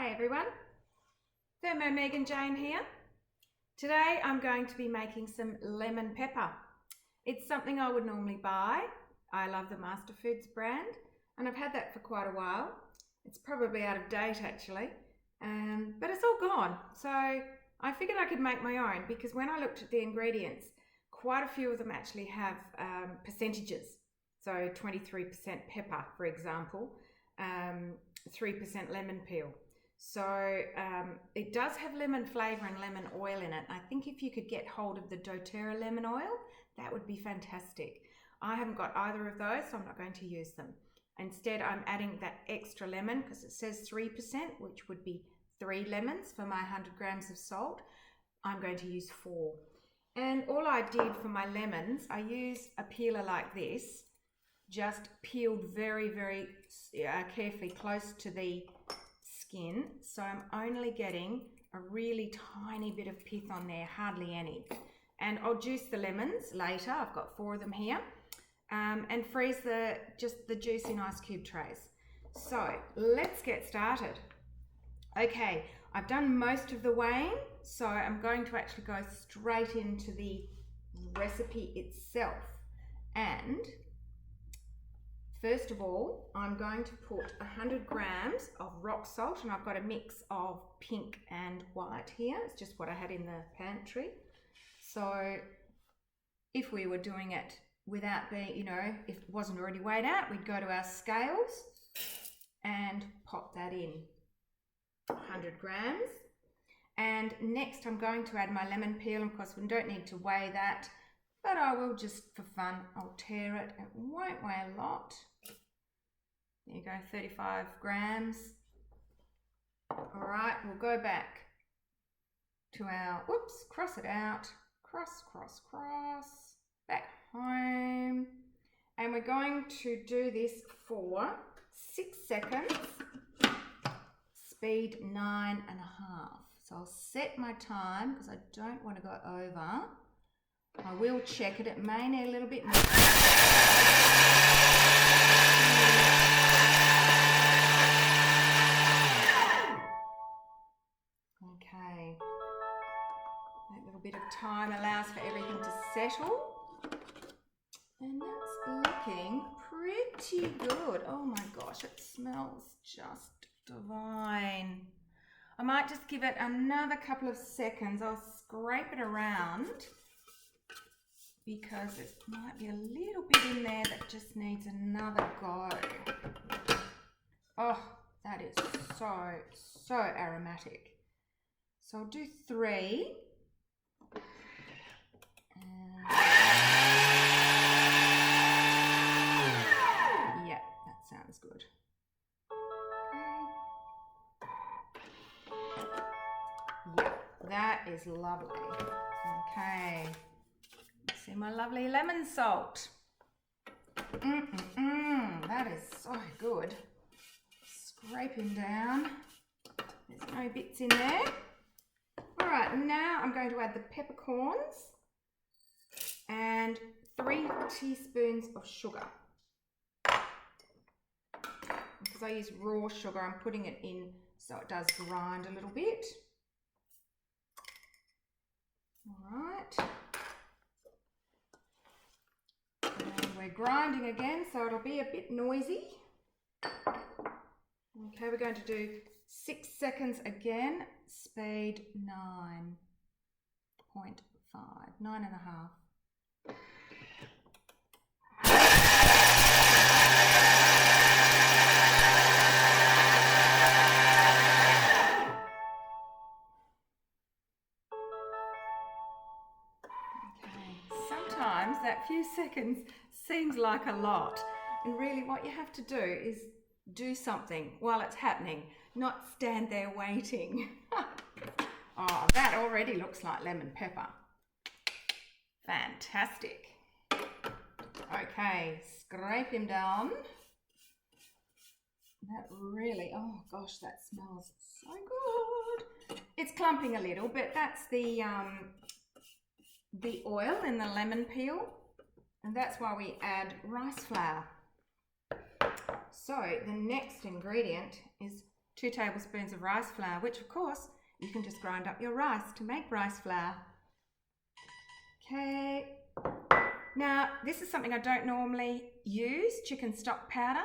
Hi everyone, Thermo Megan Jane here. Today I'm going to be making some lemon pepper. It's something I would normally buy. I love the Master Foods brand and I've had that for quite a while. It's probably out of date actually, but it's all gone. So I figured I could make my own because when I looked at the ingredients, quite a few of them actually have percentages. So 23% pepper, for example, 3% lemon peel. So it does have lemon flavour and lemon oil in it. I think if you could get hold of the doTERRA lemon oil, that would be fantastic. I haven't got either of those, so I'm not going to use them. Instead, I'm adding that extra lemon because it says 3%, which would be 3 lemons for my 100 grams of salt. I'm going to use 4. And all I did for my lemons, I use a peeler like this, just peeled very carefully close to the skin, so I'm only getting a really tiny bit of pith on there, hardly any. And I'll juice the lemons later. I've got 4 of them here, and freeze just the juice in ice cube trays. So let's get started. Okay, I've done most of the weighing, so I'm going to actually go straight into the recipe itself. And first of all, I'm going to put 100 grams of rock salt, and I've got a mix of pink and white here. It's just what I had in the pantry. So if we were doing it without being, if it wasn't already weighed out, we'd go to our scales and pop that in, 100 grams. And next I'm going to add my lemon peel. Of course, we don't need to weigh that, but I will just for fun, I'll tear it. It won't weigh a lot. There you go, 35 grams. All right, we'll go back to our, cross it out, cross, back home. And we're going to do this for 6 seconds, speed 9.5. So I'll set my time because I don't want to go over. I will check it, it may need a little bit more. Okay, that little bit of time allows for everything to settle. And that's looking pretty good. Oh my gosh, it smells just divine. I might just give it another couple of seconds. I'll scrape it around because there might be a little bit in there that just needs another go. Oh, that is so aromatic. So I'll do 3. Yeah, that sounds good. Yeah, that is lovely. Okay. See my lovely lemon salt. That is so good. Scraping down. There's no bits in there. All right, now I'm going to add the peppercorns and 3 teaspoons of sugar. Because I use raw sugar, I'm putting it in so it does grind a little bit. All right. And we're grinding again, so it'll be a bit noisy. Okay, we're going to do 6 seconds again, speed 9.5, 9.5. Sometimes that few seconds seems like a lot, and really what you have to do is do something while it's happening, not stand there waiting. Oh, that already looks like lemon pepper. Fantastic. Okay, scrape him down. That really, oh gosh, that smells so good. It's clumping a little, but that's the oil in the lemon peel, and that's why we add rice flour. So the next ingredient is 2 tablespoons of rice flour, which of course you can just grind up your rice to make rice flour. Okay, now this is something I don't normally use, chicken stock powder,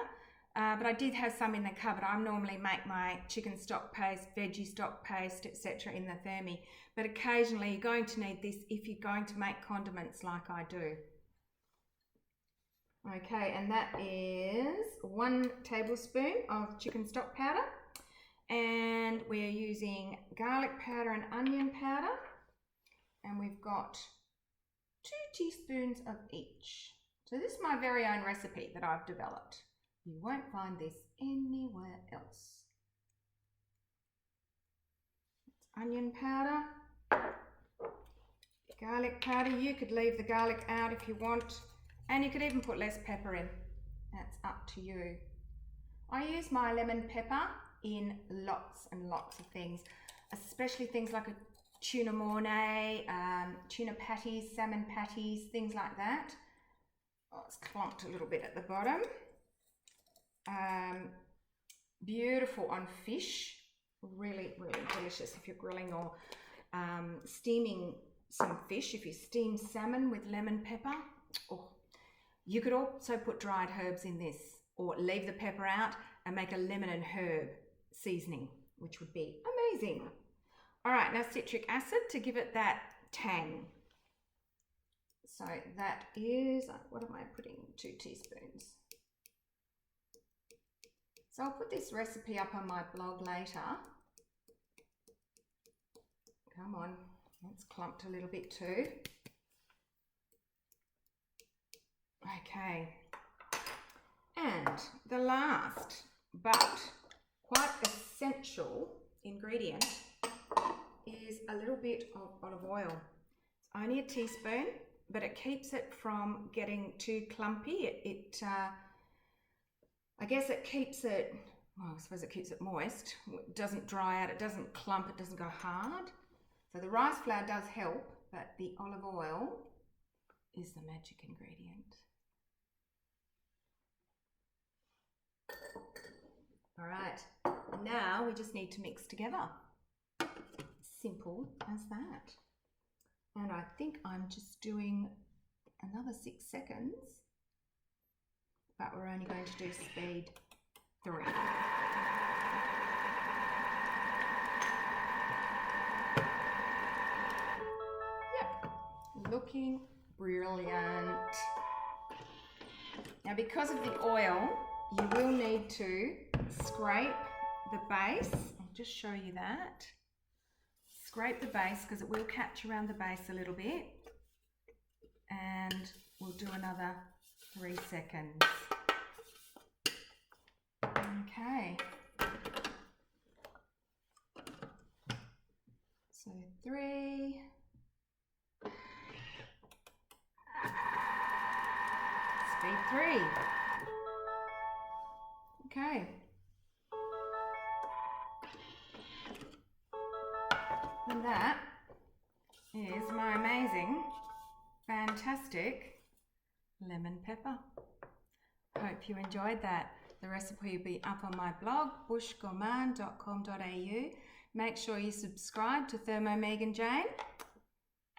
but I did have some in the cupboard. I normally make my chicken stock paste, veggie stock paste, etc. in the thermi, but occasionally you're going to need this if you're going to make condiments like I do. Okay, and that is 1 tablespoon of chicken stock powder, and we're using garlic powder and onion powder, and we've got 2 teaspoons of each. So this is my very own recipe that I've developed. You won't find this anywhere else. It's onion powder, garlic powder. You could leave the garlic out if you want. And you could even put less pepper in. That's up to you. I use my lemon pepper in lots and lots of things, especially things like a tuna mornay, tuna patties, salmon patties, things like that. Oh, it's clumped a little bit at the bottom. Beautiful on fish. Really, really delicious if you're grilling or steaming some fish. If you steam salmon with lemon pepper, oh. You could also put dried herbs in this, or leave the pepper out and make a lemon and herb seasoning, which would be amazing. All right, now citric acid to give it that tang. So that is, what am I putting? 2 teaspoons. So I'll put this recipe up on my blog later. Come on, it's clumped a little bit too. Okay, and the last but quite essential ingredient is a little bit of olive oil. It's only a teaspoon, but it keeps it from getting too clumpy. I guess it keeps it, well, I suppose it keeps it moist. It doesn't dry out, it doesn't clump, it doesn't go hard. So the rice flour does help, but the olive oil is the magic ingredient. All right, now we just need to mix together. Simple as that. And I think I'm just doing another 6 seconds, but we're only going to do speed 3. Yep, looking brilliant. Now because of the oil, you will need to scrape the base. I'll just show you that. Scrape the base because it will catch around the base a little bit. And we'll do another 3 seconds. Okay. So 3. Speed 3. Okay. And that is my amazing, fantastic lemon pepper. Hope you enjoyed that. The recipe will be up on my blog, bushgourmand.com.au. Make sure you subscribe to Thermo Megan Jane,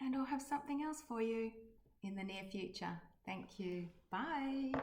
and I'll have something else for you in the near future. Thank you. Bye.